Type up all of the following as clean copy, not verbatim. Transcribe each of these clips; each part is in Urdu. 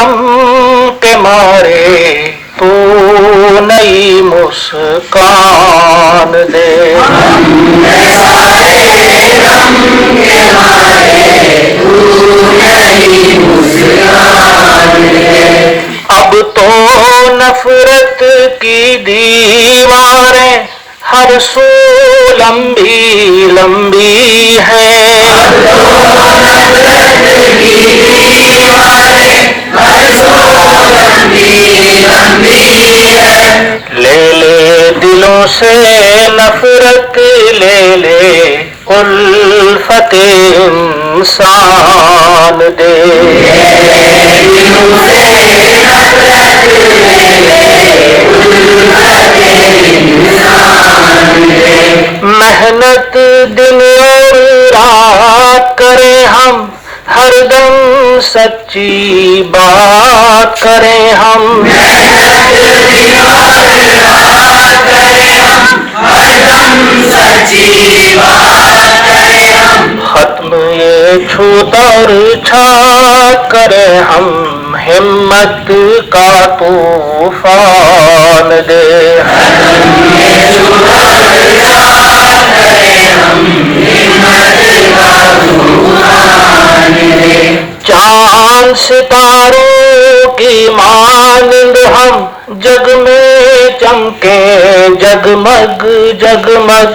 غم کے مارے تو نئی مسکان دے، اب تو نفرت کی دیواریں ہر سو لمبی لمبی ہیں، لے لے دلوں سے نفرت، لے لے الفت انسان دے، محنت دن اور رات کریں ہم، ہر دم سچی بات کریں ہم، ختم یہ چھوت اور چھات کریں ہم، ہمت کا طوفان دے، چاند ستاروں کی مانند ہم جگ میں چمکیں جگمگ جگمگ،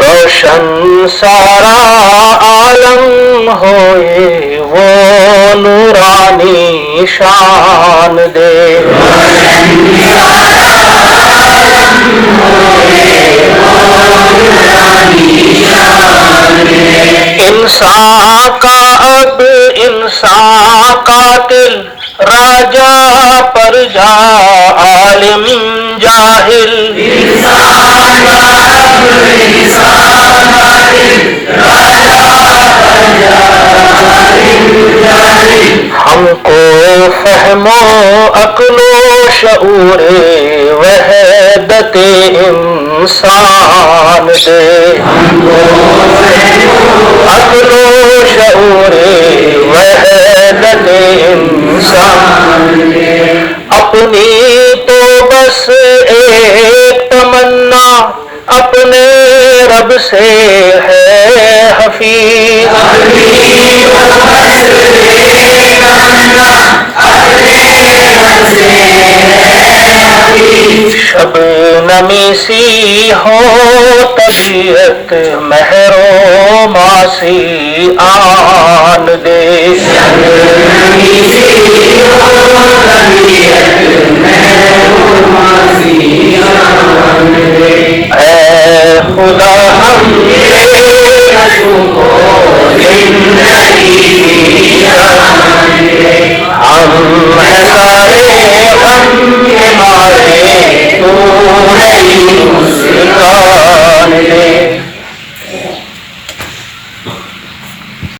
روشن سارا عالم ہوئے وہ نورانی شان دے، انسان کا اب انسان قاتل، راجا پر جا عالم جاہل، ہم کو فہم و عقل و شعور وحدت انسان دے، عقل و شعور وحدت انسان دے، اپنی تو بس ایک تمنا اپنے رب سے ہے حفیظ، شب نمی سی ہو طبیعت مہر و ماسی آن دے، اے خدا ہم کو زندگی